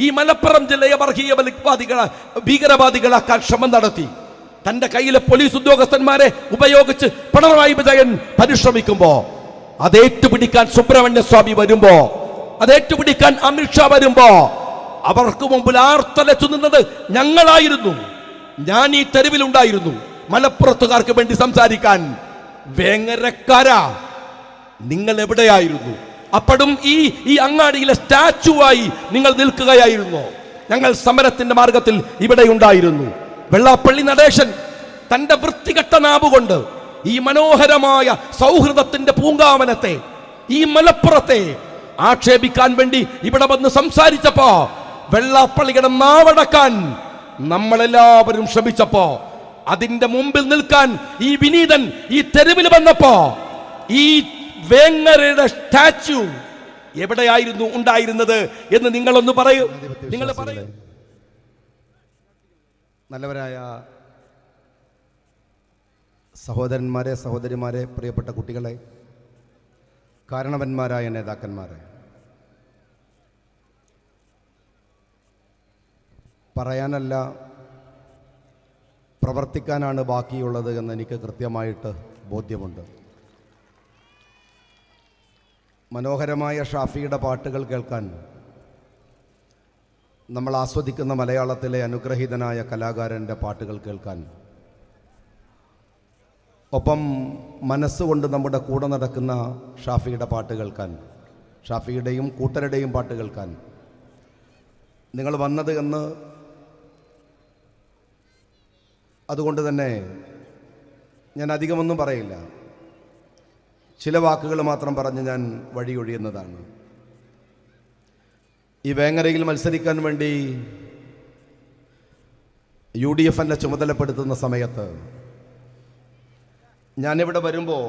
ഈ മലപ്പുറം ജില്ലയെ വർഗീയ ഭീകരവാദികളാക്കാൻ ശ്രമം നടത്തി തന്റെ കയ്യിലെ പോലീസ് ഉദ്യോഗസ്ഥന്മാരെ ഉപയോഗിച്ച് പിണറായി വിജയൻ പരിശ്രമിക്കുമ്പോ അതേറ്റുപിടിക്കാൻ സുബ്രഹ്മണ്യ സ്വാമി വരുമ്പോ, അതേറ്റുപിടിക്കാൻ അമിത്ഷാ വരുമ്പോ അവർക്ക് മുമ്പിൽ ആർത്തലച്ചു നിന്നത് ഞങ്ങളായിരുന്നു. ഞാൻ ഈ തെരുവിലുണ്ടായിരുന്നു മലപ്പുറത്തുകാർക്ക് വേണ്ടി സംസാരിക്കാൻ. വേങ്ങരക്കാരാ, നിങ്ങൾ എവിടെയായിരുന്നു? അപ്പോഴും ഈ അങ്ങാടിയിലെ സ്റ്റാച്ചുവായി നിങ്ങൾ നിൽക്കുകയായിരുന്നു. ഞങ്ങൾ സമരത്തിന്റെ മാർഗത്തിൽ ഇവിടെ ഉണ്ടായിരുന്നു. വെള്ളാപ്പള്ളി നടേശൻ തന്റെ വൃത്തികെട്ട നാവുകൊണ്ട് ഈ മനോഹരമായ സൗഹൃദത്തിന്റെ പൂങ്കാവനത്തെ, ഈ മലപ്പുറത്തെ ആക്ഷേപിക്കാൻ വേണ്ടി ഇവിടെ വന്ന് സംസാരിച്ചപ്പോ, വെള്ളാപ്പള്ളിയുടെ നാവടക്കാൻ നമ്മളെല്ലാവരും ശ്രമിച്ചപ്പോ, അതിന്റെ മുമ്പിൽ നിൽക്കാൻ ഈ വിനീതൻ ഈ തെരുവിൽ വന്നപ്പോ, ഈ വേങ്ങരയുടെ സ്റ്റാച്യു എവിടെയായിരുന്നു ഉണ്ടായിരുന്നത് എന്ന് നിങ്ങളൊന്ന് പറയൂ. നിങ്ങൾ പറയൂ. നല്ലവരായ സഹോദരന്മാരെ, സഹോദരിമാരെ, പ്രിയപ്പെട്ട കുട്ടികളെ, കാരണവന്മാരായ നേതാക്കന്മാരെ, പറയാനല്ല പ്രവർത്തിക്കാനാണ് ബാക്കിയുള്ളത് എന്ന് എനിക്ക് കൃത്യമായിട്ട് ബോധ്യമുണ്ട്. മനോഹരമായ ഷാഫിയുടെ പാട്ടുകൾ കേൾക്കാൻ, നമ്മൾ ആസ്വദിക്കുന്ന മലയാളത്തിലെ അനുഗ്രഹീതനായ കലാകാരൻ്റെ പാട്ടുകൾ കേൾക്കാൻ, ഒപ്പം മനസ്സുകൊണ്ട് നമ്മുടെ കൂടെ നടക്കുന്ന ഷാഫിയുടെ പാട്ട് കേൾക്കാൻ, ഷാഫിയുടെയും കൂട്ടരുടെയും പാട്ട് കേൾക്കാൻ നിങ്ങൾ വന്നത് എന്ന് അതുകൊണ്ട് തന്നെ ഞാൻ അധികമൊന്നും പറയില്ല. ചില വാക്കുകൾ മാത്രം പറഞ്ഞ് ഞാൻ വഴിയൊഴിയുന്നതാണ്. ഈ വേങ്ങരയിൽ മത്സരിക്കാൻ വേണ്ടി UDF എന്നെ ചുമതലപ്പെടുത്തുന്ന സമയത്ത് ഞാനിവിടെ വരുമ്പോൾ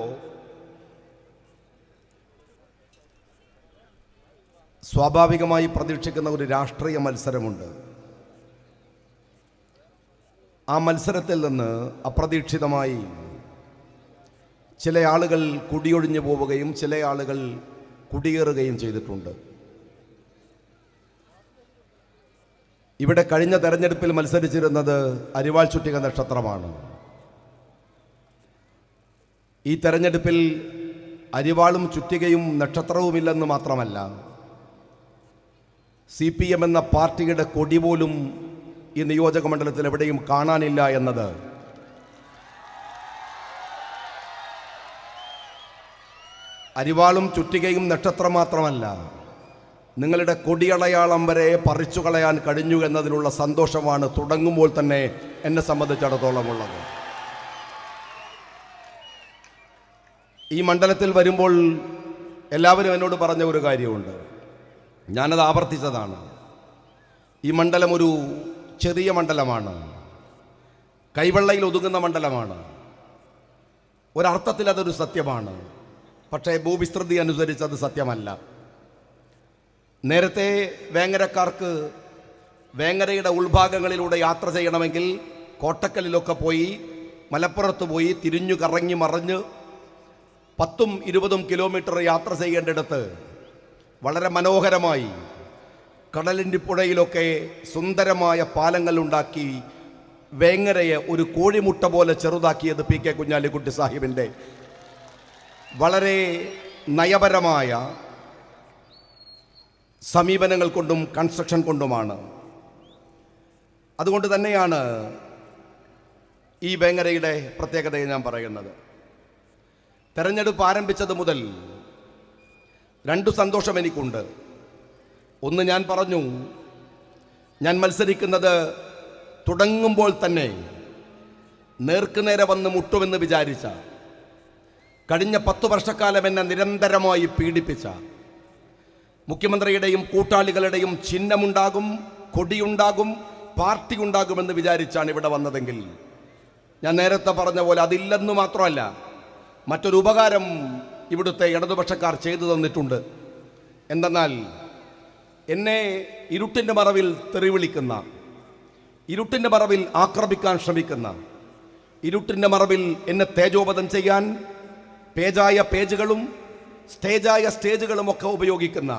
സ്വാഭാവികമായി പ്രതീക്ഷിക്കുന്ന ഒരു രാഷ്ട്രീയ മത്സരമുണ്ട്. ആ മത്സരത്തിൽ നിന്ന് അപ്രതീക്ഷിതമായി ചില ആളുകൾ കുടിയൊഴിഞ്ഞു പോവുകയും ചില ആളുകൾ കുടിയേറുകയും ചെയ്തിട്ടുണ്ട്. ഇവിടെ കഴിഞ്ഞ തെരഞ്ഞെടുപ്പിൽ മത്സരിച്ചിരുന്നത് അരിവാൾ ചുറ്റിക നക്ഷത്രമാണ്. ഈ തെരഞ്ഞെടുപ്പിൽ അരിവാളും ചുറ്റികയും നക്ഷത്രവുമില്ലെന്ന് മാത്രമല്ല, CPM എന്ന പാർട്ടിയുടെ കൊടി പോലും ഈ നിയോജക മണ്ഡലത്തിൽ എവിടെയും കാണാനില്ല എന്നത് അരിവാളും ചുറ്റികയും നക്ഷത്രം മാത്രമല്ല, നിങ്ങളുടെ കൊടിയടയാളം വരെ പറിച്ചു കളയാൻ കഴിഞ്ഞു എന്നതിലുള്ള സന്തോഷമാണ് തുടങ്ങുമ്പോൾ തന്നെ എന്നെ സംബന്ധിച്ചിടത്തോളം ഉള്ളത്. ഈ മണ്ഡലത്തിൽ വരുമ്പോൾ എല്ലാവരും എന്നോട് പറഞ്ഞ ഒരു കാര്യമുണ്ട്, ഞാനത് ആവർത്തിച്ചതാണ്. ഈ മണ്ഡലം ഒരു ചെറിയ മണ്ഡലമാണ്, കൈവെള്ളയിൽ ഒതുങ്ങുന്ന മണ്ഡലമാണ്. ഒരർത്ഥത്തിൽ അതൊരു സത്യമാണ്. പക്ഷേ ഭൂവിസ്തൃതി അനുസരിച്ച് അത് സത്യമല്ല. നേരത്തെ വേങ്ങരക്കാർക്ക് വേങ്ങരയുടെ ഉൾഭാഗങ്ങളിലൂടെ യാത്ര ചെയ്യണമെങ്കിൽ കോട്ടക്കലിലൊക്കെ പോയി, മലപ്പുറത്ത് പോയി തിരിഞ്ഞു കറങ്ങി മറിഞ്ഞ് 10-20 കിലോമീറ്റർ യാത്ര ചെയ്യേണ്ടിടത്ത് വളരെ മനോഹരമായി കടലിൻ്റെ പുഴയിലൊക്കെ സുന്ദരമായ പാലങ്ങൾ ഉണ്ടാക്കി വേങ്ങരയെ ഒരു കോഴിമുട്ട പോലെ ചെറുതാക്കിയത് PK കുഞ്ഞാലിക്കുട്ടി സാഹിബിൻ്റെ വളരെ നയപരമായ സമീപനങ്ങൾ കൊണ്ടും കൺസ്ട്രക്ഷൻ കൊണ്ടുമാണ്. അതുകൊണ്ട് തന്നെയാണ് ഈ വേങ്ങരയുടെ പ്രത്യേകതയെ ഞാൻ പറയുന്നത്. തെരഞ്ഞെടുപ്പ് ആരംഭിച്ചത് മുതൽ 2 സന്തോഷം എനിക്കുണ്ട്. ഒന്ന്, ഞാൻ പറഞ്ഞു, ഞാൻ മത്സരിക്കുന്നത് തുടങ്ങുമ്പോൾ തന്നെ നേർക്കുനേരെ വന്ന് മുട്ടുമെന്ന് വിചാരിച്ച, കഴിഞ്ഞ 10 വർഷക്കാലം എന്നെ നിരന്തരമായി പീഡിപ്പിച്ച, മുഖ്യമന്ത്രിയുടെയും കൂട്ടാളികളുടെയും ചിഹ്നമുണ്ടാകും, കൊടിയുണ്ടാകും, പാർട്ടി ഉണ്ടാകുമെന്ന് വിചാരിച്ചാണ് ഇവിടെ വന്നതെങ്കിൽ, ഞാൻ നേരത്തെ പറഞ്ഞ പോലെ അതില്ലെന്ന് മാത്രമല്ല, മറ്റൊരു ഉപകാരം ഇവിടുത്തെ ഇടതുപക്ഷക്കാർ ചെയ്തു തന്നിട്ടുണ്ട്. എന്തെന്നാൽ എന്നെ ഇരുട്ടിൻ്റെ മറവിൽ തെറിവിളിക്കുന്ന, ഇരുട്ടിൻ്റെ മറവിൽ ആക്രമിക്കാൻ ശ്രമിക്കുന്ന, ഇരുട്ടിൻ്റെ മറവിൽ എന്നെ തേജോവധം ചെയ്യാൻ പേജായ പേജുകളും സ്റ്റേജായ സ്റ്റേജുകളും ഒക്കെ ഉപയോഗിക്കുന്ന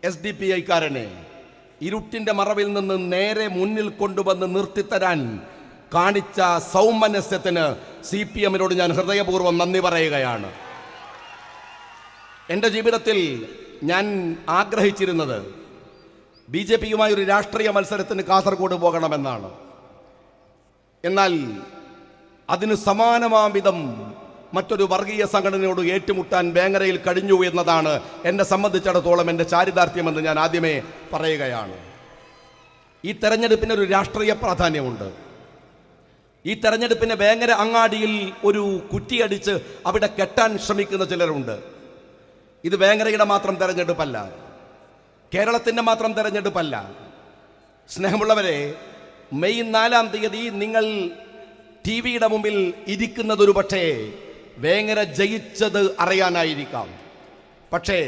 SDPI-കാരനെ ഇരുട്ടിൻ്റെ മറവിൽ നിന്ന് നേരെ മുന്നിൽ കൊണ്ടുവന്ന് നിർത്തിത്തരാൻ കാണിച്ച സൗമനസ്യത്തിന് CPM-നോട് ഞാൻ ഹൃദയപൂർവ്വം നന്ദി പറയുകയാണ്. എൻ്റെ ജീവിതത്തിൽ ഞാൻ ആഗ്രഹിച്ചിരുന്നത് BJP-യുമായി ഒരു രാഷ്ട്രീയ മത്സരത്തിന് കാസർഗോഡ് പോകണമെന്നാണ്. എന്നാൽ അതിന് സമാനമാം വിധം മറ്റൊരു വർഗീയ സംഘടനയോട് ഏറ്റുമുട്ടാൻ വേങ്ങരയിൽ കഴിഞ്ഞു എന്നതാണ് എന്നെ സംബന്ധിച്ചിടത്തോളം എൻ്റെ ചാരിതാർത്ഥ്യമെന്ന് ഞാൻ ആദ്യമേ പറയുകയാണ്. ഈ തെരഞ്ഞെടുപ്പിന് ഒരു രാഷ്ട്രീയ പ്രാധാന്യമുണ്ട്. ഈ തെരഞ്ഞെടുപ്പിന് വേങ്ങര അങ്ങാടിയിൽ ഒരു കുറ്റിയടിച്ച് അവിടെ കെട്ടാൻ ശ്രമിക്കുന്ന ചിലരുണ്ട്. ഇത് വേങ്ങരയുടെ മാത്രം തെരഞ്ഞെടുപ്പല്ല, കേരളത്തിൻ്റെ മാത്രം തെരഞ്ഞെടുപ്പല്ല. സ്നേഹമുള്ളവരെ, മെയ് 4-ാം തീയതി നിങ്ങൾ TV-യുടെ മുമ്പിൽ ഇരിക്കുന്നതൊരു പക്ഷേ വേങ്ങര ജയിച്ചത് അറിയാനായിരിക്കാം. പക്ഷേ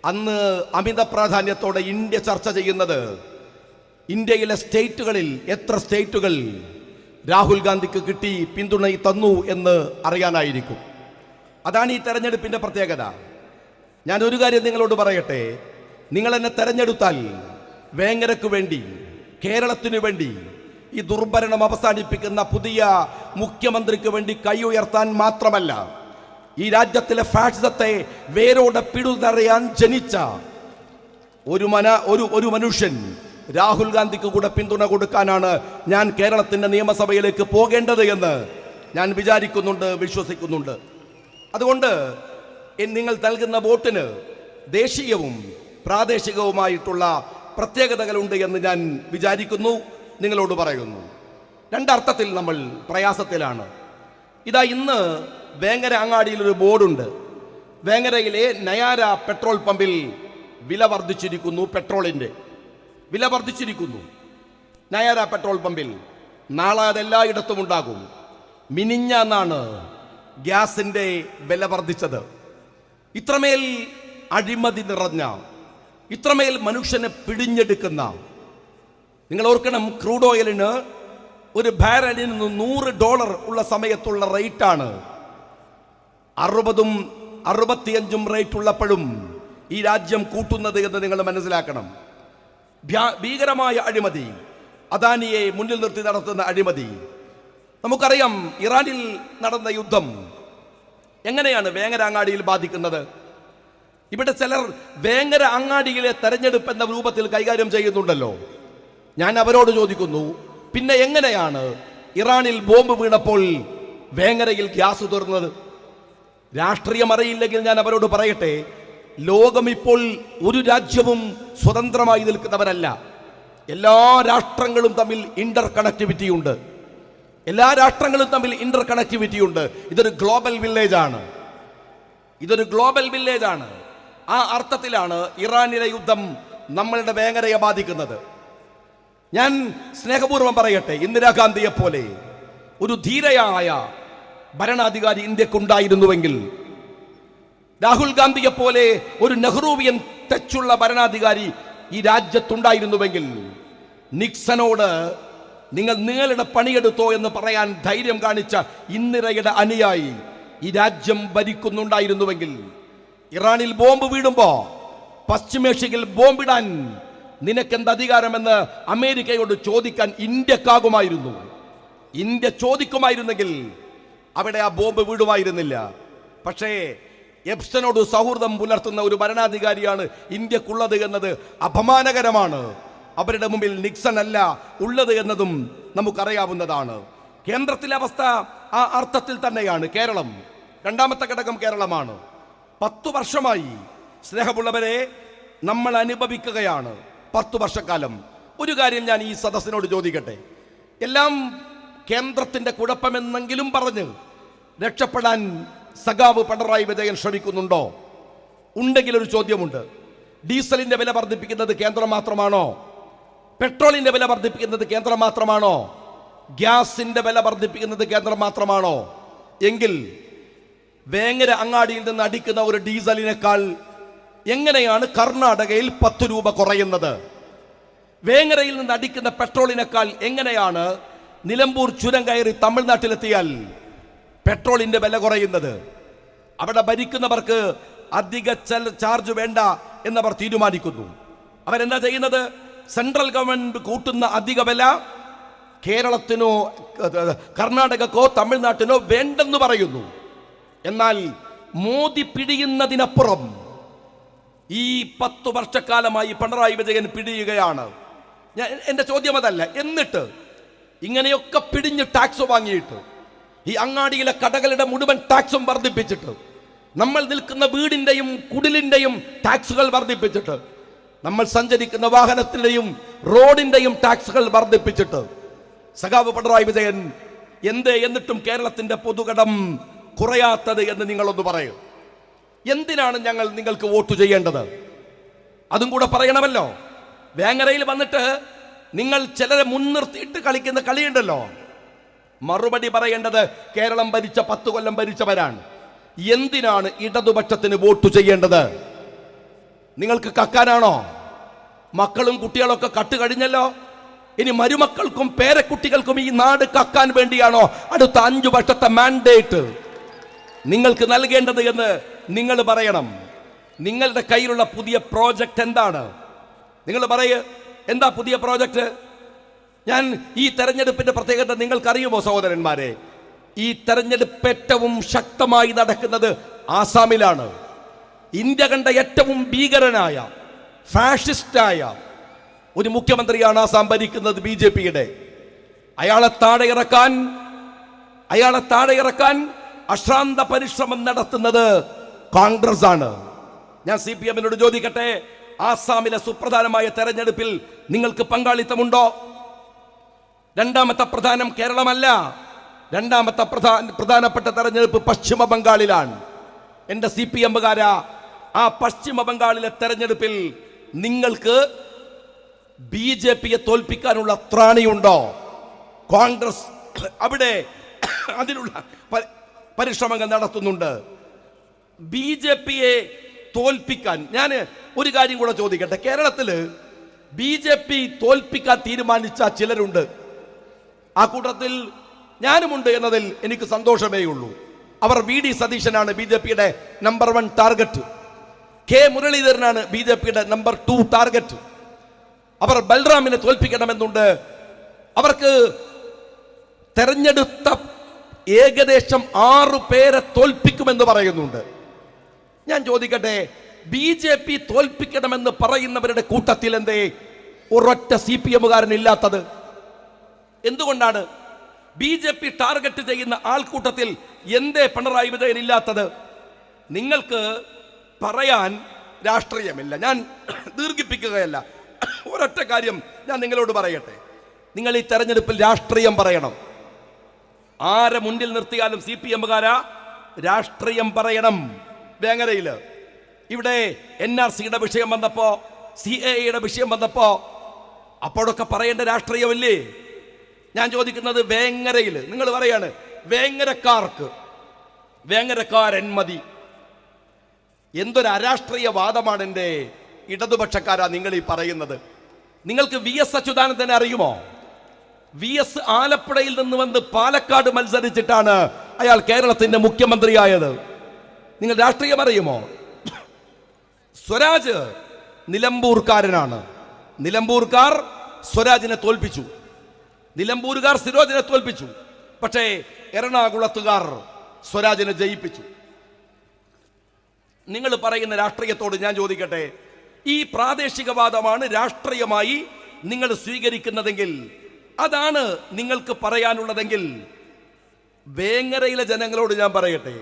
അന്ന് അമിത പ്രാധാന്യത്തോടെ ഇന്ത്യ ചർച്ച ചെയ്യുന്നത് ഇന്ത്യയിലെ സ്റ്റേറ്റുകളിൽ എത്ര സ്റ്റേറ്റുകൾ രാഹുൽ ഗാന്ധിക്ക് കിട്ടി, പിന്തുണ തന്നു എന്ന് അറിയാനായിരിക്കും. അതാണ് ഈ തെരഞ്ഞെടുപ്പിൻ്റെ പ്രത്യേകത. ഞാനൊരു കാര്യം നിങ്ങളോട് പറയട്ടെ, നിങ്ങൾ എന്നെ തെരഞ്ഞെടുത്താൽ വേങ്ങരയ്ക്ക് വേണ്ടി, കേരളത്തിനു വേണ്ടി, ഈ ദുർഭരണം അവസാനിപ്പിക്കുന്ന പുതിയ മുഖ്യമന്ത്രിക്ക് വേണ്ടി കൈ ഉയർത്താൻ മാത്രമല്ല, ഈ രാജ്യത്തിലെ ഫാഷിസത്തെ വേരോടെ പിഴുതറിയാൻ ജനിച്ച ഒരു മനുഷ്യൻ രാഹുൽ ഗാന്ധിക്ക് കൂടെ പിന്തുണ കൊടുക്കാനാണ് ഞാൻ കേരളത്തിൻ്റെ നിയമസഭയിലേക്ക് പോകേണ്ടത് എന്ന് ഞാൻ വിചാരിക്കുന്നുണ്ട്, വിശ്വസിക്കുന്നുണ്ട്. അതുകൊണ്ട് നിങ്ങൾ നൽകുന്ന വോട്ടിന് ദേശീയവും പ്രാദേശികവുമായിട്ടുള്ള പ്രത്യേകതകളുണ്ട് എന്ന് ഞാൻ വിചാരിക്കുന്നു, നിങ്ങളോട് പറയുന്നു. രണ്ടർത്ഥത്തിൽ നമ്മൾ പ്രയാസത്തിലാണ്. ഇതാ ഇന്ന് വേങ്ങര അങ്ങാടിയിലൊരു ബോർഡുണ്ട്. വേങ്ങരയിലെ നയാര പെട്രോൾ പമ്പിൽ വില വർദ്ധിച്ചിരിക്കുന്നു, പെട്രോളിൻ്റെ വില വർദ്ധിച്ചിരിക്കുന്നു. നയാര പെട്രോൾ പമ്പിൽ നാളെ അതെല്ലായിടത്തും ഉണ്ടാകും. മിനിഞ്ഞാന്നാണ് ഗ്യാസിൻ്റെ വില വർദ്ധിച്ചത്. ഇത്രമേൽ അഴിമതി നിറഞ്ഞ, ഇത്രമേൽ മനുഷ്യനെ പിടിഞ്ഞെടുക്കുന്ന, നിങ്ങൾ ഓർക്കണം, ക്രൂഡ് ഓയിലിന് ഒരു ബാരലിന് $100 ഉള്ള സമയത്തുള്ള റേറ്റാണ് 60-ഉം 65-ഉം റേറ്റ് ഉള്ളപ്പോഴും ഈ രാജ്യം കൂട്ടുന്നത് എന്ന് നിങ്ങൾ മനസ്സിലാക്കണം. ഭീകരമായ അഴിമതി, അദാനിയെ മുന്നിൽ നിർത്തി നടത്തുന്ന അഴിമതി. നമുക്കറിയാം, ഇറാനിൽ നടന്ന യുദ്ധം എങ്ങനെയാണ് വേങ്ങര അങ്ങാടിയിൽ ബാധിക്കുന്നത്. ഇവിടെ ചിലർ വേങ്ങര അങ്ങാടിയിലെ തെരഞ്ഞെടുപ്പ് എന്ന രൂപത്തിൽ കൈകാര്യം ചെയ്യുന്നുണ്ടല്ലോ. ഞാൻ അവരോട് ചോദിക്കുന്നു, പിന്നെ എങ്ങനെയാണ് ഇറാനിൽ ബോംബ് വീണപ്പോൾ വേങ്ങരയിൽ ഗ്യാസ് തീർന്നത്? രാഷ്ട്രീയം അറിയില്ലെങ്കിൽ ഞാൻ അവരോട് പറയട്ടെ, ലോകം ഇപ്പോൾ ഒരു രാജ്യവും സ്വതന്ത്രമായി നിൽക്കുന്നവരല്ല. എല്ലാ രാഷ്ട്രങ്ങളും തമ്മിൽ ഇന്റർ കണക്ടിവിറ്റി ഉണ്ട്. എല്ലാ രാഷ്ട്രങ്ങളും തമ്മിൽ ഇന്റർ കണക്ടിവിറ്റി ഉണ്ട്. ഇതൊരു ഗ്ലോബൽ വില്ലേജ് ആണ്. ഇതൊരു ഗ്ലോബൽ വില്ലേജ് ആണ്. ആ അർത്ഥത്തിലാണ് ഇറാനിലെ യുദ്ധം നമ്മളുടെ വേങ്ങരയെ ബാധിക്കുന്നത്. ഞാൻ സ്നേഹപൂർവ്വം പറയട്ടെ, ഇന്ദിരാഗാന്ധിയെ പോലെ ഒരു ധീരയായ ഭരണാധികാരി ഇന്ത്യക്കുണ്ടായിരുന്നുവെങ്കിൽ, രാഹുൽ ഗാന്ധിയെ പോലെ ഒരു നെഹ്റുവിയൻ ടച്ചുള്ള ഭരണാധികാരി ഈ രാജ്യത്തുണ്ടായിരുന്നുവെങ്കിൽ, നിക്സനോട് നിങ്ങൾ നിങ്ങളുടെ പണിയെടുത്തോ എന്ന് പറയാൻ ധൈര്യം കാണിച്ച ഇന്ദിരയുടെ അനുയായി ഈ രാജ്യം ഭരിക്കുന്നുണ്ടായിരുന്നുവെങ്കിൽ, ഇറാനിൽ ബോംബ് വീടുമ്പോ പശ്ചിമേഷ്യയിൽ ബോംബിടാൻ നിനക്കെന്ത് അധികാരമെന്ന് അമേരിക്കയോട് ചോദിക്കാൻ ഇന്ത്യക്കാകുമായിരുന്നു. ഇന്ത്യ ചോദിക്കുമായിരുന്നെങ്കിൽ അവിടെ ആ ബോംബ് വീടുമായിരുന്നില്ല. പക്ഷേ എപ്സ്റ്റനോട് സൗഹൃദം പുലർത്തുന്ന ഒരു ഭരണാധികാരിയാണ് ഇന്ത്യക്കുള്ളത് എന്നത് അപമാനകരമാണ്. അവരുടെ മുമ്പിൽ നിക്സൺ അല്ല ഉള്ളത് എന്നതും നമുക്കറിയാവുന്നതാണ്. കേന്ദ്രത്തിലെ അവസ്ഥ ആ അർത്ഥത്തിൽ തന്നെയാണ്. കേരളം, രണ്ടാമത്തെ ഘടകം കേരളമാണ്. 10 വർഷമായി സ്നേഹമുള്ളവരെ നമ്മൾ അനുഭവിക്കുകയാണ്. 10 വർഷക്കാലം. ഒരു കാര്യം ഞാൻ ഈ സദസ്സിനോട് ചോദിക്കട്ടെ, എല്ലാം കേന്ദ്രത്തിൻ്റെ കുഴപ്പമെന്നെങ്കിലും പറഞ്ഞ് രക്ഷപ്പെടാൻ സഖാവ് പിണറായി വിജയൻ ശ്രമിക്കുന്നുണ്ടോ? ഉണ്ടെങ്കിൽ ഒരു ചോദ്യമുണ്ട്. ഡീസലിന്റെ വില വർദ്ധിപ്പിക്കുന്നത് കേന്ദ്രം മാത്രമാണോ? പെട്രോളിന്റെ വില വർദ്ധിപ്പിക്കുന്നത് കേന്ദ്രം മാത്രമാണോ? ഗ്യാസിന്റെ വില വർദ്ധിപ്പിക്കുന്നത് കേന്ദ്രം മാത്രമാണോ? എങ്കിൽ വേങ്ങര അങ്ങാടിയിൽ നിന്ന് അടിക്കുന്ന ഒരു ഡീസലിനേക്കാൾ എങ്ങനെയാണ് കർണാടകയിൽ 10 രൂപ കുറയുന്നത്? വേങ്ങരയിൽ നിന്ന് അടിക്കുന്ന പെട്രോളിനേക്കാൾ എങ്ങനെയാണ് നിലമ്പൂർ ചുരം കയറി തമിഴ്നാട്ടിലെത്തിയാൽ പെട്രോളിന്റെ വില കുറയുന്നത്? അവിടെ ഭരിക്കുന്നവർക്ക് അധിക ചാർജ് വേണ്ട എന്നവർ തീരുമാനിക്കുന്നു. അവരെന്താ ചെയ്യുന്നത്? സെൻട്രൽ ഗവൺമെന്റ് കൂട്ടുന്ന അധിക വില കേരളത്തിനോ കർണാടകക്കോ തമിഴ്നാട്ടിനോ വേണ്ടെന്ന് പറയുന്നു. എന്നാൽ മോദി പിടിയുന്നതിനപ്പുറം ഈ 10 വർഷക്കാലമായി പിണറായി വിജയൻ പിടിയുകയാണ്. എൻ്റെ ചോദ്യം അതല്ല. എന്നിട്ട് ഇങ്ങനെയൊക്കെ പിടിഞ്ഞ് ടാക്സ് വാങ്ങിയിട്ട് ഈ അങ്ങാടിയിലെ കടകളുടെ മുഴുവൻ ടാക്സും വർദ്ധിപ്പിച്ചിട്ട്, നമ്മൾ നിൽക്കുന്ന വീടിൻ്റെയും കുടിലിൻ്റെയും ടാക്സുകൾ വർദ്ധിപ്പിച്ചിട്ട്, നമ്മൾ സഞ്ചരിക്കുന്ന വാഹനത്തിൻ്റെയും റോഡിൻ്റെയും ടാക്സുകൾ വർദ്ധിപ്പിച്ചിട്ട് സഖാവ് പിണറായി വിജയൻ എന്നിട്ടും കേരളത്തിൻ്റെ പൊതുകടം കുറയാത്തത് എന്ന് നിങ്ങളൊന്ന് പറയൂ. എന്തിനാണ് ഞങ്ങൾ നിങ്ങൾക്ക് വോട്ട് ചെയ്യേണ്ടത്? അതും കൂടെ പറയണമല്ലോ. വേങ്ങരയിൽ വന്നിട്ട് നിങ്ങൾ ചിലരെ മുൻനിർത്തിയിട്ട് കളിക്കുന്ന കളിയുണ്ടല്ലോ. മറുപടി പറയേണ്ടത് കേരളം ഭരിച്ച 10 കൊല്ലം ഭരിച്ചവരാണ്. എന്തിനാണ് ഇടതുപക്ഷത്തിന് വോട്ട് ചെയ്യേണ്ടത്? നിങ്ങൾക്ക് കക്കാനാണോ? മക്കളും കുട്ടികളൊക്കെ കട്ട് കഴിഞ്ഞല്ലോ. ഇനി മരുമക്കൾക്കും പേരക്കുട്ടികൾക്കും ഈ നാട് കക്കാൻ വേണ്ടിയാണോ അടുത്ത 5 വർഷത്തെ മാൻഡേറ്റ് നിങ്ങൾക്ക് നൽകേണ്ടത് എന്ന് നിങ്ങൾ പറയണം. നിങ്ങളുടെ കയ്യിലുള്ള പുതിയ പ്രോജക്റ്റ് എന്താണ്? നിങ്ങൾ പറയ്, എന്താ പുതിയ പ്രോജക്റ്റ്? ഞാൻ ഈ തെരഞ്ഞെടുപ്പിന്റെ പ്രത്യേകത നിങ്ങൾക്കറിയുമോ സഹോദരന്മാരെ? ഈ തെരഞ്ഞെടുപ്പ് ഏറ്റവും ശക്തമായി നടക്കുന്നത് ആസാമിലാണ്. ഇന്ത്യ കണ്ട ഏറ്റവും ഭീകരനായ ഫാഷിസ്റ്റായ ഒരു മുഖ്യമന്ത്രിയാണ് ആസാം ഭരിക്കുന്നത്, BJPയുടെ. അയാളെ താഴെ ഇറക്കാൻ അശ്രാന്ത പരിശ്രമം നടത്തുന്നത് കോൺഗ്രസ് ആണ്. ഞാൻ CPM-നോട് ചോദിക്കട്ടെ, ആസാമിലെ സുപ്രധാനമായ തെരഞ്ഞെടുപ്പിൽ നിങ്ങൾക്ക് പങ്കാളിത്തമുണ്ടോ? രണ്ടാമത്തെ പ്രധാനം കേരളമല്ല. രണ്ടാമത്തെ പ്രധാനപ്പെട്ട തെരഞ്ഞെടുപ്പ് പശ്ചിമ ബംഗാളിലാണ്. എൻ്റെ CPM-കാരാ, ആ പശ്ചിമ ബംഗാളിലെ തെരഞ്ഞെടുപ്പിൽ നിങ്ങൾക്ക് BJPയെ തോൽപ്പിക്കാനുള്ള ത്രാണിയുണ്ടോ? കോൺഗ്രസ് അവിടെ അതിനുള്ള പരിശ്രമങ്ങൾ നടത്തുന്നുണ്ട്. BJPയെ തോൽപ്പിക്കാൻ ഞാൻ ഒരു കാര്യം കൂടെ ചോദിക്കട്ടെ. കേരളത്തിൽ BJP തോൽപ്പിക്കാൻ തീരുമാനിച്ച ചിലരുണ്ട്. ആ കൂട്ടത്തിൽ ഞാനുമുണ്ട് എന്നതിൽ എനിക്ക് സന്തോഷമേ ഉള്ളൂ. അവർ VD സതീശനാണ് BJPയുടെ നമ്പർ 1 ടാർഗറ്റ്. K മുരളീധരനാണ് BJPയുടെ നമ്പർ 2 ടാർഗറ്റ്. അവർ ബൽറാമിനെ തോൽപ്പിക്കണമെന്നുണ്ട്. അവർക്ക് തെരഞ്ഞെടുത്ത ഏകദേശം 6 പേരെ തോൽപ്പിക്കുമെന്ന് പറയുന്നുണ്ട്. ഞാൻ ചോദിക്കട്ടെ, BJP തോൽപ്പിക്കണമെന്ന് പറയുന്നവരുടെ കൂട്ടത്തിൽ എന്തേ ഒരൊറ്റ CPM-കാരൻ ഇല്ലാത്തത്? എന്തുകൊണ്ടാണ് BJP ടാർഗറ്റ് ചെയ്യുന്ന ആൾക്കൂട്ടത്തിൽ എന്തേ പിണറായി വിജയൻ ഇല്ലാത്തത്? നിങ്ങൾക്ക് പറയാൻ രാഷ്ട്രീയമില്ല. ഞാൻ ദീർഘിപ്പിക്കുകയല്ല. ഒരൊറ്റ കാര്യം ഞാൻ നിങ്ങളോട് പറയട്ടെ. നിങ്ങൾ ഈ തെരഞ്ഞെടുപ്പിൽ രാഷ്ട്രീയം പറയണം. ആരെ മുന്നിൽ നിർത്തിയാലും CPM-കാരാ രാഷ്ട്രീയം പറയണം. വേങ്ങരയിൽ ഇവിടെ NRCയുടെ വിഷയം വന്നപ്പോ, CAA-യുടെ വിഷയം വന്നപ്പോ അപ്പോഴൊക്കെ പറയേണ്ട രാഷ്ട്രീയമില്ലേ? ഞാൻ ചോദിക്കുന്നത്, വേങ്ങരയിൽ നിങ്ങൾ പറയാണ് വേങ്ങരക്കാരൻ മതി. എന്തൊരു അരാഷ്ട്രീയ വാദമാണ് എൻ്റെ ഇടതുപക്ഷക്കാരാ നിങ്ങൾ ഈ പറയുന്നത്. നിങ്ങൾക്ക് VS അച്യുതാനന്ദനെ അറിയുമോ? VS ആലപ്പുഴയിൽ നിന്ന് വന്ന് പാലക്കാട് മത്സരിച്ചിട്ടാണ് അയാൾ കേരളത്തിന്റെ മുഖ്യമന്ത്രിയായത്. നിങ്ങൾ രാഷ്ട്രീയം അറിയുമോ? സ്വരാജ് നിലമ്പൂർക്കാരനാണ്. നിലമ്പൂർക്കാർ സ്വരാജിനെ തോൽപ്പിച്ചു. നിലമ്പൂരുകാർ സിരോജിനെ തോൽപ്പിച്ചു. പക്ഷേ എറണാകുളത്തുകാർ സ്വരാജിനെ ജയിപ്പിച്ചു. നിങ്ങൾ പറയുന്ന രാഷ്ട്രീയത്തോട് ഞാൻ ചോദിക്കട്ടെ, ഈ പ്രാദേശികവാദമാണ് രാഷ്ട്രീയമായി നിങ്ങൾ സ്വീകരിക്കുന്നതെങ്കിൽ, അതാണ് നിങ്ങൾക്ക് പറയാനുള്ളതെങ്കിൽ, വേങ്ങരയിലെ ജനങ്ങളോട് ഞാൻ പറയട്ടെ,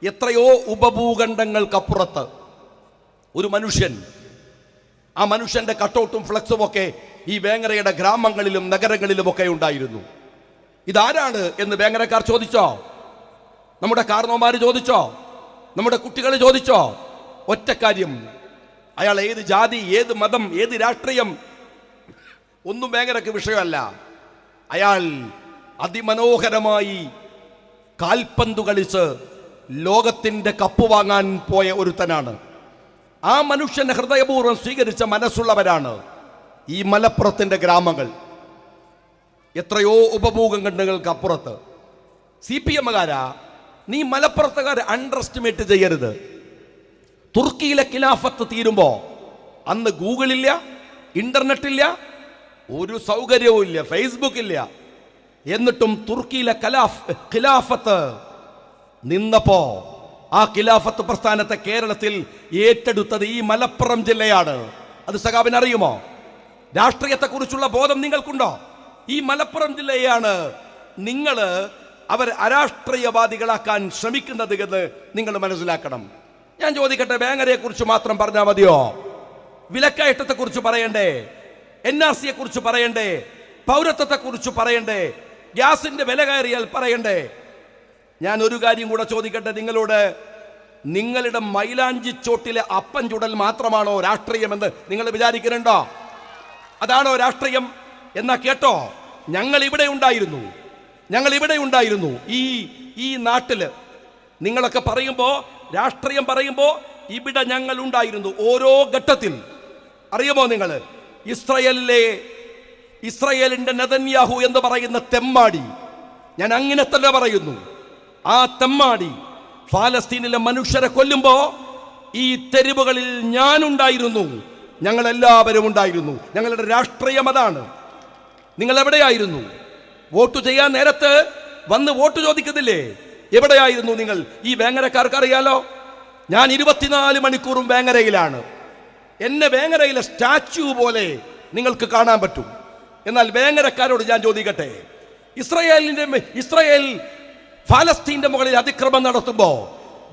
എത്രയോ ഉപഭൂഖണ്ഡങ്ങൾക്കപ്പുറത്ത് ഒരു മനുഷ്യൻ, ആ മനുഷ്യന്റെ കട്ടൗട്ടും ഫ്ലക്സും ഒക്കെ ഈ വേങ്ങരയുടെ ഗ്രാമങ്ങളിലും നഗരങ്ങളിലും ഒക്കെ ഉണ്ടായിരുന്നു. ഇതാരാണ് എന്ന് വേങ്ങരക്കാർ ചോദിച്ചോ? നമ്മുടെ കാർന്നോമാര് ചോദിച്ചോ? നമ്മുടെ കുട്ടികൾ ചോദിച്ചോ? ഒറ്റ കാര്യം, അയാൾ ഏത് ജാതി, ഏത് മതം, ഏത് രാഷ്ട്രീയം ഒന്നും വേങ്ങരക്ക് വിഷയമല്ല. അയാൾ അതിമനോഹരമായി കാൽപന്തു കളിച്ച് ലോകത്തിന്റെ കപ്പ് വാങ്ങാൻ പോയ ഒരുത്തനാണ്. ആ മനുഷ്യനെ ഹൃദയപൂർവ്വം സ്വീകരിച്ച മനസ്സുള്ളവരാണ് ഈ മലപ്പുറത്തിന്റെ ഗ്രാമങ്ങൾ. എത്രയോ ഉപഭൂഖണ്ഡങ്ങൾക്ക് അപ്പുറത്ത്. CPM-കാരാ, നീ മലപ്പുറത്തുകാരെ അണ്ടർ എസ്റ്റിമേറ്റ് ചെയ്യരുത്. തുർക്കിയിലെ ഖിലാഫത്ത് തീരുമ്പോ അന്ന് ഗൂഗിളില്ല, ഇന്റർനെറ്റ് ഇല്ല, ഒരു സൗകര്യവും ഇല്ല, ഫേസ്ബുക്ക് ഇല്ല. എന്നിട്ടും തുർക്കിയിലെ ഖിലാഫത്ത് നിന്നപ്പോ ആ ഖിലാഫത്ത് പ്രസ്ഥാനത്തെ കേരളത്തിൽ ഏറ്റെടുത്തത് ഈ മലപ്പുറം ജില്ലയാണ്. അത് സഖാബിന് അറിയുമോ? രാഷ്ട്രീയത്തെക്കുറിച്ചുള്ള ബോധം നിങ്ങൾക്കുണ്ടോ? ഈ മലപ്പുറം ജില്ലയാണ് നിങ്ങൾ അവർ അരാഷ്ട്രീയവാദികളാക്കാൻ ശ്രമിക്കുന്നത് എന്ന് നിങ്ങൾ മനസ്സിലാക്കണം. ഞാൻ ചോദിക്കട്ടെ, വേങ്ങരയെ കുറിച്ച് മാത്രം പറഞ്ഞാൽ മതിയോ? വിലക്കയറ്റത്തെ കുറിച്ച് പറയണ്ടേ? NRC കുറിച്ച് പറയണ്ടേ? പൗരത്വത്തെ കുറിച്ച് പറയണ്ടേ? ഗ്യാസിന്റെ വില കയറിയാൽ പറയണ്ടേ? ഞാൻ ഒരു കാര്യം കൂടെ ചോദിക്കട്ടെ നിങ്ങളോട്. നിങ്ങളുടെ മൈലാഞ്ചി ചോട്ടിലെ അപ്പം ചുടൽ മാത്രമാണോ രാഷ്ട്രീയമെന്ന് നിങ്ങൾ വിചാരിക്കുന്നുണ്ടോ? അതാണോ രാഷ്ട്രീയം? എന്നാ കേട്ടോ, ഞങ്ങൾ ഇവിടെ ഉണ്ടായിരുന്നു. ഈ നാട്ടില് നിങ്ങളൊക്കെ പറയുമ്പോ, രാഷ്ട്രീയം പറയുമ്പോ ഇവിടെ ഞങ്ങൾ ഉണ്ടായിരുന്നു ഓരോ ഘട്ടത്തിൽ. അറിയുമോ നിങ്ങൾ? ഇസ്രയേലിന്റെ നെതന്യാഹു എന്ന് പറയുന്ന തെമ്മാടി, ഞാൻ അങ്ങനെ തന്നെ പറയുന്നു, ആ തെമ്മാടി ഫലസ്തീനിലെ മനുഷ്യരെ കൊല്ലുമ്പോ ഈ തെരുവുകളിൽ ഞാനുണ്ടായിരുന്നു, ഞങ്ങളെല്ലാവരും ഉണ്ടായിരുന്നു. ഞങ്ങളുടെ രാഷ്ട്രീയം അതാണ്. നിങ്ങൾ എവിടെയായിരുന്നു? വോട്ട് ചെയ്യാൻ നേരത്ത് വന്ന് വോട്ട് ചോദിക്കുന്നില്ലേ? എവിടെയായിരുന്നു നിങ്ങൾ? ഈ വേങ്ങരക്കാർക്ക് അറിയാലോ, ഞാൻ 24 മണിക്കൂറും വേങ്ങരയിലാണ്. എന്നെ വേങ്ങരയിലെ സ്റ്റാച്യു പോലെ നിങ്ങൾക്ക് കാണാൻ പറ്റും. എന്നാൽ വേങ്ങരക്കാരോട് ഞാൻ ചോദിക്കട്ടെ, ഇസ്രയേൽ ഫലസ്തീന്റെ മുകളിൽ അതിക്രമം നടത്തുമ്പോ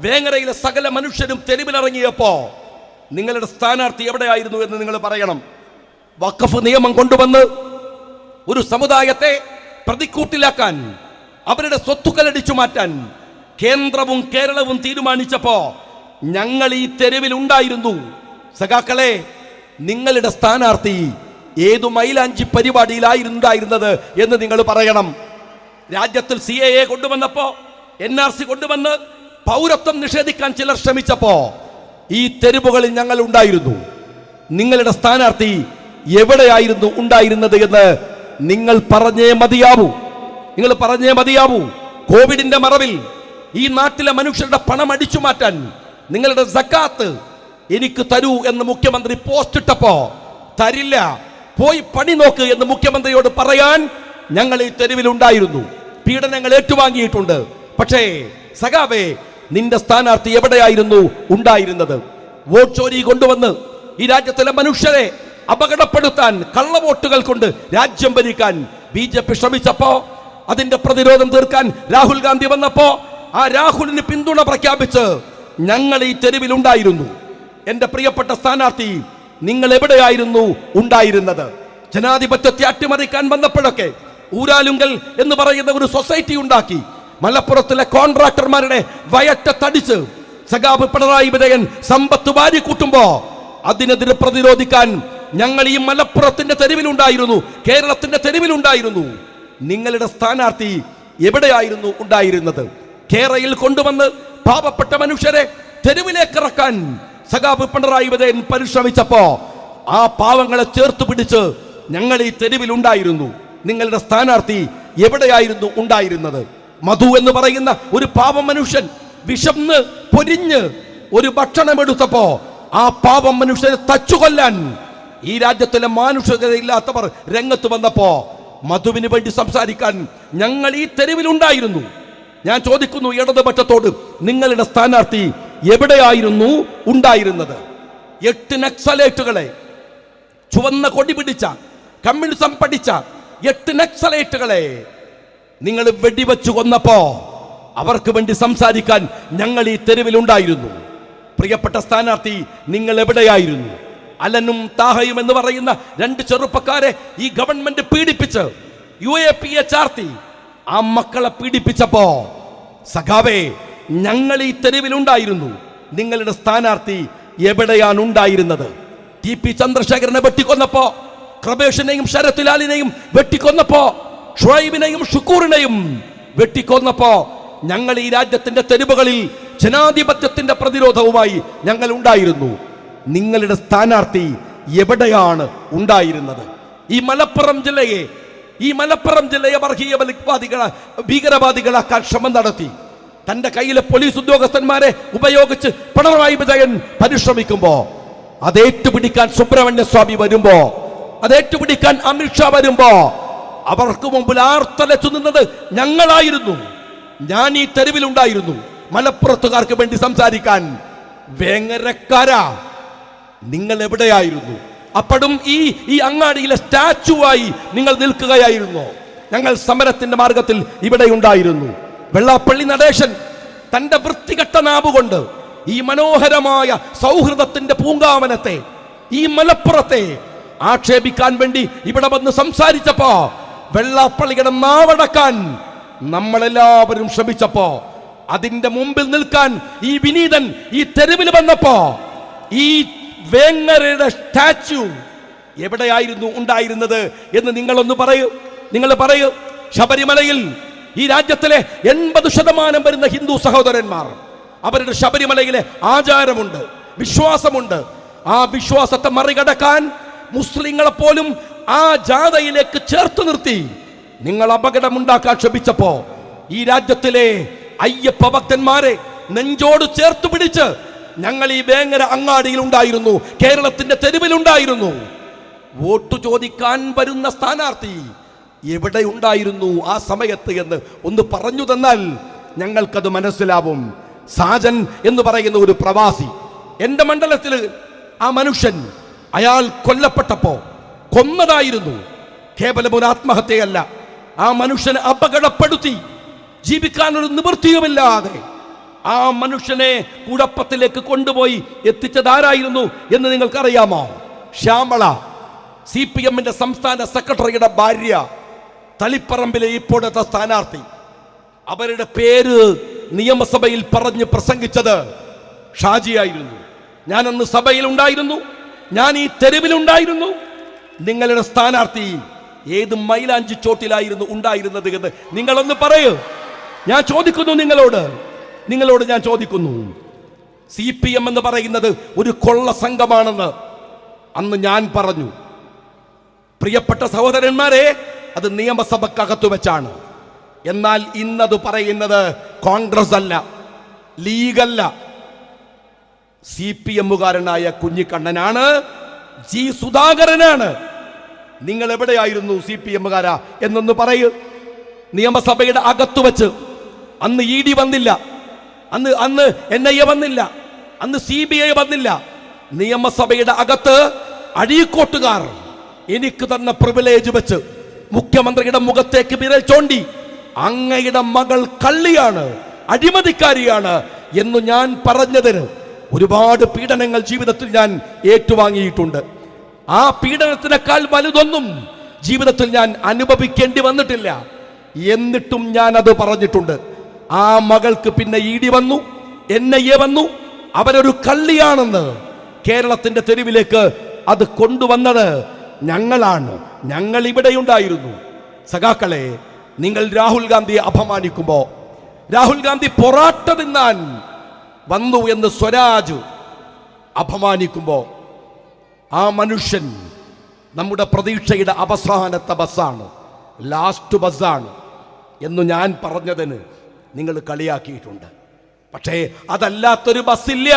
വേങ്ങരയിലെ സകല മനുഷ്യരും തെരുവിലിറങ്ങിയപ്പോ നിങ്ങളുടെ സ്ഥാനാർത്ഥി എവിടെയായിരുന്നു എന്ന് നിങ്ങൾ പറയണം. വഖഫ് നിയമം കൊണ്ടുവന്ന് ഒരു സമുദായത്തെ പ്രതിക്കൂട്ടിലാക്കാൻ, അവരുടെ സ്വത്തുക്കൾ അടിച്ചു മാറ്റാൻ കേന്ദ്രവും കേരളവും തീരുമാനിച്ചപ്പോ ഞങ്ങൾ ഈ തെരുവിൽ ഉണ്ടായിരുന്നു. സഖാക്കളെ, നിങ്ങളുടെ സ്ഥാനാർത്ഥി ഏതു മൈലാഞ്ചി പരിപാടിയിലായിരുന്നുണ്ടായിരുന്നത് എന്ന് നിങ്ങൾ പറയണം. രാജ്യത്തിൽ CAA കൊണ്ടുവന്നപ്പോ, NRC കൊണ്ടുവന്ന് പൗരത്വം നിഷേധിക്കാൻ ചിലർ ശ്രമിച്ചപ്പോ ഈ തെരുവുകളിൽ ഞങ്ങൾ ഉണ്ടായിരുന്നു. നിങ്ങളുടെ സ്ഥാനാർത്ഥി എവിടെയായിരുന്നു ഉണ്ടായിരുന്നത് എന്ന് നിങ്ങൾ പറഞ്ഞേ മതിയാവൂ. കോവിഡിന്റെ മറവിൽ ഈ നാട്ടിലെ മനുഷ്യരുടെ പണം അടിച്ചു മാറ്റാൻ നിങ്ങളുടെ സക്കാത്ത് എനിക്ക് തരൂ എന്ന് മുഖ്യമന്ത്രി പോസ്റ്റ് ഇട്ടപ്പോ തരില്ല, പോയി പണി നോക്ക് എന്ന് മുഖ്യമന്ത്രിയോട് പറയാൻ ഞങ്ങൾ ഈ തെരുവിലുണ്ടായിരുന്നു. പീഡനങ്ങൾ ഏറ്റുവാങ്ങിയിട്ടുണ്ട്. പക്ഷേ സഖാവേ, നിന്റെ സ്ഥാനാർത്ഥി എവിടെയായിരുന്നു ഉണ്ടായിരുന്നത്? വോട്ട് ചോരി കൊണ്ടുവന്ന് ഈ രാജ്യത്തിലെ മനുഷ്യരെ അപകടപ്പെടുത്താൻ, കള്ളവോട്ടുകൾ കൊണ്ട് രാജ്യം ഭരിക്കാൻ BJP ശ്രമിച്ചപ്പോ, അതിന്റെ പ്രതിരോധം തീർക്കാൻ രാഹുൽ ഗാന്ധി വന്നപ്പോ ആ രാഹുലിന് പിന്തുണ പ്രഖ്യാപിച്ച് ഞങ്ങൾ ഈ തെരുവിലുണ്ടായിരുന്നു. എന്റെ പ്രിയപ്പെട്ട സ്ഥാനാർത്ഥി, നിങ്ങൾ എവിടെയായിരുന്നു ഉണ്ടായിരുന്നത്? ജനാധിപത്യത്തെ അട്ടിമറിക്കാൻ വന്നപ്പോഴൊക്കെ ഊരാലുങ്കൽ എന്ന് പറയുന്ന ഒരു സൊസൈറ്റി ഉണ്ടാക്കി മലപ്പുറത്തിലെ കോൺട്രാക്ടർമാരുടെ വയറ്റത്തടിച്ച് സഖാബ് പിണറായി വിജയൻ സമ്പത്ത് വാരിക്കൂട്ടുമ്പോ അതിനെതിരെ പ്രതിരോധിക്കാൻ ഞങ്ങൾ ഈ മലപ്പുറത്തിന്റെ തെരുവിലുണ്ടായിരുന്നു, കേരളത്തിന്റെ തെരുവിലുണ്ടായിരുന്നു. നിങ്ങളുടെ സ്ഥാനാർത്ഥി എവിടെയായിരുന്നു ഉണ്ടായിരുന്നത്? കേരളയിൽ കൊണ്ടുവന്ന് പാവപ്പെട്ട മനുഷ്യരെ തെരുവിലേക്ക് ഇറക്കാൻ സഖാബ് പിണറായി വിജയൻ പരിശ്രമിച്ചപ്പോ ആ പാവങ്ങളെ ചേർത്ത് പിടിച്ച് ഞങ്ങൾ ഈ തെരുവിലുണ്ടായിരുന്നു. നിങ്ങളുടെ സ്ഥാനാർത്ഥി എവിടെയായിരുന്നു ഉണ്ടായിരുന്നത്? മധു എന്ന് പറയുന്ന ഒരു പാവം മനുഷ്യൻ വിശന്ന് പൊരിഞ്ഞ് ഒരു ഭക്ഷണം എടുത്തപ്പോ ആ പാവം മനുഷ്യരെ തച്ചുകൊല്ലാൻ ഈ രാജ്യത്തിലെ മാനുഷികതയില്ലാത്തവർ രംഗത്ത് വന്നപ്പോ മധുവിന് വേണ്ടി സംസാരിക്കാൻ ഞങ്ങൾ ഈ തെരുവിലുണ്ടായിരുന്നു. ഞാൻ ചോദിക്കുന്നു ഇടതുപക്ഷത്തോട്, നിങ്ങളുടെ സ്ഥാനാർത്ഥി എവിടെയായിരുന്നു ഉണ്ടായിരുന്നത്? 8 നക്സലേറ്റുകളെ, ചുവന്ന കൊടി പിടിച്ച, കമ്മ്യൂണിസം പഠിച്ച 8 നക്സലേറ്റുകളെ നിങ്ങൾ വെടിവെച്ചു കൊന്നപ്പോ അവർക്ക് വേണ്ടി സംസാരിക്കാൻ ഞങ്ങൾ ഈ തെരുവിലുണ്ടായിരുന്നു. പ്രിയപ്പെട്ട സ്ഥാനാർത്ഥി, നിങ്ങൾ എവിടെയായിരുന്നു? അലനും താഹയും എന്ന് പറയുന്ന 2 ചെറുപ്പക്കാരെ ഈ ഗവൺമെന്റ് പീഡിപ്പിച്ച് UAPA ചാർത്തി ആ മക്കളെ പീഡിപ്പിച്ചപ്പോ സഖാവേ, ഞങ്ങൾ ഈ തെരുവിലുണ്ടായിരുന്നു. നിങ്ങളുടെ സ്ഥാനാർത്ഥി എവിടെയാണ് ഉണ്ടായിരുന്നത്? TP ചന്ദ്രശേഖരനെ വെട്ടിക്കൊന്നപ്പോ, കൃപേഷിനെയും ശരത്ലാലിനെയും വെട്ടിക്കൊന്നപ്പോ, ഷുഐബിനെയും ഷുക്കൂറിനെയും വെട്ടിക്കൊന്നപ്പോ ഞങ്ങൾ ഈ രാജ്യത്തിന്റെ തെരുവുകളിൽ ജനാധിപത്യത്തിന്റെ പ്രതിരോധവുമായി ഞങ്ങൾ ഉണ്ടായിരുന്നു. നിങ്ങളുടെ സ്ഥാനാർത്ഥി എവിടെയാണ് ഉണ്ടായിരുന്നത്? ഈ മലപ്പുറം ജില്ലയെ വർഗീയ ഭീകരവാദികളാക്കാൻ ശ്രമം നടത്തി തന്റെ കയ്യിലെ പോലീസ് ഉദ്യോഗസ്ഥന്മാരെ ഉപയോഗിച്ച് പിണറായി വിജയൻ പരിശ്രമിക്കുമ്പോ, അത് ഏറ്റുപിടിക്കാൻ സുബ്രഹ്മണ്യ സ്വാമി വരുമ്പോ അത് ഏറ്റുപിടിക്കാൻ അമിത്ഷാ വരുമ്പോ അവർക്ക് മുമ്പിൽ ആർത്തലച്ചു നിന്നത് ഞങ്ങളായിരുന്നു. ഞാൻ ഈ തെരുവിലുണ്ടായിരുന്നു മലപ്പുറത്തുകാർക്ക് വേണ്ടി സംസാരിക്കാൻ. വേങ്ങരക്കാരാ, നിങ്ങൾ എവിടെയായിരുന്നു? അപ്പോഴും ഈ അങ്ങാടിയിലെ സ്റ്റാച്ചുവായി നിങ്ങൾ നിൽക്കുകയായിരുന്നു. ഞങ്ങൾ സമരത്തിന്റെ മാർഗത്തിൽ ഇവിടെ ഉണ്ടായിരുന്നു. വെള്ളാപ്പള്ളി നടേശൻ തന്റെ വൃത്തികെട്ട നാവുകൊണ്ട് ഈ മനോഹരമായ സൗഹൃദത്തിന്റെ പൂങ്കാവനത്തെ, ഈ മലപ്പുറത്തെ ആക്ഷേപിക്കാൻ വേണ്ടി ഇവിടെ വന്ന് സംസാരിച്ചപ്പോ, വെള്ളാപ്പള്ളിയുടെ നാവടക്കാൻ നമ്മളെല്ലാവരും ശ്രമിച്ചപ്പോ, അതിന്റെ മുമ്പിൽ നിൽക്കാൻ ഈ വിനീതൻ ഈ തെരുവിൽ വന്നപ്പോ, ഈ വേങ്ങരയുടെ സ്റ്റാച്യു എവിടെയായിരുന്നു ഉണ്ടായിരുന്നത് എന്ന് നിങ്ങളൊന്ന് പറയൂ. നിങ്ങൾ പറയൂ. ശബരിമലയിൽ ഈ രാജ്യത്തിലെ 80% വരുന്ന ഹിന്ദു സഹോദരന്മാർ, അവരുടെ ശബരിമലയിലെ ആചാരമുണ്ട്, വിശ്വാസമുണ്ട്. ആ വിശ്വാസത്തെ മറികടക്കാൻ മുസ്ലിങ്ങളെ പോലും ആ ജാഥയിലേക്ക് ചേർത്ത് നിർത്തി നിങ്ങൾ അപകടമുണ്ടാക്കാൻ ശ്രമിച്ചപ്പോ, ഈ രാജ്യത്തിലെ അയ്യപ്പ ഭക്തന്മാരെ നെഞ്ചോട് ചേർത്ത് പിടിച്ച് ഞങ്ങൾ ഈ വേങ്ങര അങ്ങാടിയിൽ ഉണ്ടായിരുന്നു, കേരളത്തിന്റെ തെരുവിലുണ്ടായിരുന്നു. വോട്ട് ചോദിക്കാൻ വരുന്ന സ്ഥാനാർത്ഥി എവിടെ ഉണ്ടായിരുന്നു ആ സമയത്ത് എന്ന് ഒന്ന് പറഞ്ഞു തന്നാൽ ഞങ്ങൾക്കത് മനസ്സിലാവും. സാജൻ എന്ന് പറയുന്ന ഒരു പ്രവാസി എൻ്റെ മണ്ഡലത്തിൽ, ആ മനുഷ്യൻ അയാൾ കൊല്ലപ്പെട്ടപ്പോ, കൊന്നതായിരുന്നു, കേവലം ഒരു ആത്മഹത്യയല്ല. ആ മനുഷ്യനെ അപകടപ്പെടുത്തി ജീവിക്കാനൊരു നിവൃത്തിയുമില്ലാതെ ആ മനുഷ്യനെ കുഴപ്പത്തിലേക്ക് കൊണ്ടുപോയി എത്തിച്ചതാരായിരുന്നു എന്ന് നിങ്ങൾക്കറിയാമോ? ശ്യാമള, CPM-ന്റെ സംസ്ഥാന സെക്രട്ടറിയുടെ ഭാര്യ, തളിപ്പറമ്പിലെ ഇപ്പോഴത്തെ സ്ഥാനാർത്ഥി. അവരുടെ പേര് നിയമസഭയിൽ പറഞ്ഞ് പ്രസംഗിച്ചത് ഷാജിയായിരുന്നു. ഞാൻ അന്ന് സഭയിലുണ്ടായിരുന്നു, ഞാൻ ഈ തെരുവിലുണ്ടായിരുന്നു. നിങ്ങളുടെ സ്ഥാനാർത്ഥി ഏത് മൈലാഞ്ചി ചോട്ടിലായിരുന്നു ഉണ്ടായിരുന്നത് എന്ന് നിങ്ങളൊന്ന് പറയൂ. ഞാൻ ചോദിക്കുന്നു നിങ്ങളോട് ഞാൻ ചോദിക്കുന്നു. CPM എന്ന് പറയുന്നത് ഒരു കൊള്ള സംഘമാണെന്ന് അന്ന് ഞാൻ പറഞ്ഞു. പ്രിയപ്പെട്ട സഹോദരന്മാരെ, അത് നിയമസഭക്കകത്തു വെച്ചാണ്. എന്നാൽ ഇന്നത് പറയുന്നത് കോൺഗ്രസ് അല്ല, ലീഗല്ല, CPM-കാരനായ കുഞ്ഞിക്കണ്ണനാണ്, G. സുധാകരനാണ്. നിങ്ങൾ എവിടെയായിരുന്നു CPM-കാരാ എന്നൊന്ന് പറയൂ. നിയമസഭയുടെ അകത്തു വെച്ച് അന്ന് ED വന്നില്ല, അന്ന് NIA വന്നില്ല, അന്ന് CBI വന്നില്ല. നിയമസഭയുടെ അകത്ത് അഴീക്കോട്ടുകാർ എനിക്ക് തന്ന പ്രിവിലേജ് വെച്ച് മുഖ്യമന്ത്രിയുടെ മുഖത്തേക്ക് വിരൽ ചോണ്ടി അങ്ങയുടെ മകൾ കള്ളിയാണ്, അഴിമതിക്കാരിയാണ് എന്ന് ഞാൻ പറഞ്ഞതിന് ഒരുപാട് പീഡനങ്ങൾ ജീവിതത്തിൽ ഞാൻ ഏറ്റുവാങ്ങിയിട്ടുണ്ട്. ആ പീഡനത്തിനേക്കാൾ വലുതൊന്നും ജീവിതത്തിൽ ഞാൻ അനുഭവിക്കേണ്ടി വന്നിട്ടില്ല. എന്നിട്ടും ഞാൻ അത് പറഞ്ഞിട്ടുണ്ട്. ആ മകൾക്ക് പിന്നെ ED വന്നു, NIA വന്നു. അവരൊരു കള്ളിയാണെന്ന് കേരളത്തിന്റെ തെരുവിലേക്ക് അത് കൊണ്ടുവന്നത് ഞങ്ങളാണ്. ഞങ്ങൾ ഇവിടെയുണ്ടായിരുന്നു. സഖാക്കളെ, നിങ്ങൾ രാഹുൽ ഗാന്ധിയെ അപമാനിക്കുമ്പോ, രാഹുൽ ഗാന്ധി പൊറാട്ട തിന്നാൻ വന്നു എന്ന് സ്വരാജ് അപമാനിക്കുമ്പോ, ആ മനുഷ്യൻ നമ്മുടെ പ്രതീക്ഷയുടെ അവസാനത്തെ ബസ്സാണ്, ലാസ്റ്റ് ബസ്സാണ് എന്ന് ഞാൻ പറഞ്ഞതിന് നിങ്ങൾ കളിയാക്കിയിട്ടുണ്ട്. പക്ഷേ അതല്ലാത്തൊരു ബസ്സില്ല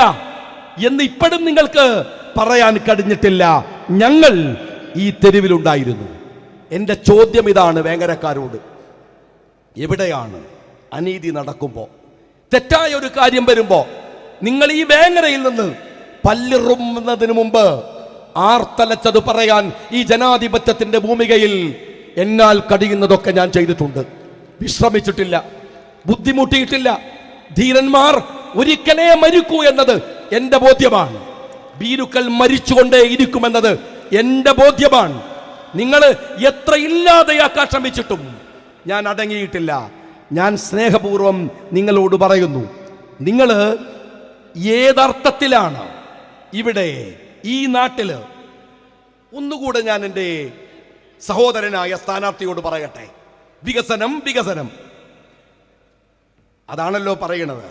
എന്ന് ഇപ്പോഴും നിങ്ങൾക്ക് പറയാൻ കഴിഞ്ഞിട്ടില്ല. ഞങ്ങൾ ഈ തെരുവിലുണ്ടായിരുന്നു. എൻ്റെ ചോദ്യം ഇതാണ് വേങ്ങരക്കാരോട്: എവിടെയാണ് അനീതി നടക്കുമ്പോൾ, തെറ്റായ ഒരു കാര്യം വരുമ്പോൾ നിങ്ങൾ ഈ വേങ്ങരയിൽ നിന്ന് പല്ലിറുന്നതിന് മുമ്പ് ആർത്തലച്ചത് പറയാൻ ഈ ജനാധിപത്യത്തിന്റെ ഭൂമികയിൽ എന്നാൽ കഴിയുന്നതൊക്കെ ഞാൻ ചെയ്തിട്ടുണ്ട്. വിശ്രമിച്ചിട്ടില്ല, ബുദ്ധിമുട്ടിയിട്ടില്ല. ധീരന്മാർ ഒരിക്കലേ മരിക്കൂ എന്നത് എൻ്റെ ബോധ്യമാണ്. ഭീരുക്കൾ മരിച്ചുകൊണ്ടേ ഇരിക്കുമെന്നത് എൻ്റെ ബോധ്യമാണ്. നിങ്ങൾ എത്ര ഇല്ലാതെയാക്കാൻ ശ്രമിച്ചിട്ടും ഞാൻ അടങ്ങിയിട്ടില്ല. ഞാൻ സ്നേഹപൂർവം നിങ്ങളോട് പറയുന്നു, നിങ്ങൾ ഏതർത്ഥത്തിലാണ് ഇവിടെ ഈ നാട്ടില്, ഒന്നുകൂടെ ഞാൻ എൻ്റെ സഹോദരനായ സ്ഥാനാർത്ഥിയോട് പറയട്ടെ, വികസനം വികസനം അതാണല്ലോ പറയണത്.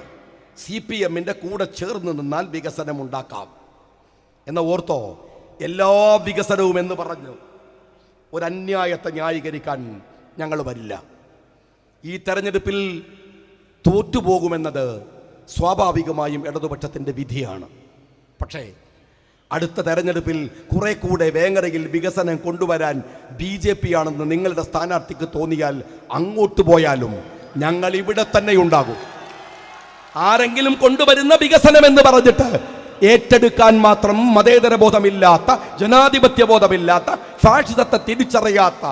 CPM-ന്റെ കൂടെ ചേർന്ന് നിന്നാൽ വികസനം ഉണ്ടാക്കാം എന്ന ഓർത്തോ. എല്ലാ വികസനവും എന്ന് പറഞ്ഞു ഒരന്യായത്തെ ന്യായീകരിക്കാൻ ഞങ്ങൾ വരില്ല. ഈ തെരഞ്ഞെടുപ്പിൽ തോറ്റുപോകുമെന്നത് സ്വാഭാവികമായും ഇടതുപക്ഷത്തിൻ്റെ വിധിയാണ്. പക്ഷേ അടുത്ത തെരഞ്ഞെടുപ്പിൽ കുറെ കൂടെ വേങ്ങരയിൽ വികസനം കൊണ്ടുവരാൻ BJP ആണെന്ന് നിങ്ങളുടെ സ്ഥാനാർത്ഥിക്ക് തോന്നിയാൽ അങ്ങോട്ട് പോയാലും ഞങ്ങൾ ഇവിടെ തന്നെ ഉണ്ടാകും. ആരെങ്കിലും കൊണ്ടുവരുന്ന വികസനം എന്ന് പറഞ്ഞിട്ട് ഏറ്റെടുക്കാൻ മാത്രം മതേതര ബോധമില്ലാത്ത, ജനാധിപത്യ ബോധമില്ലാത്ത, ഫാഷിസത്തെ തിരിച്ചറിയാത്ത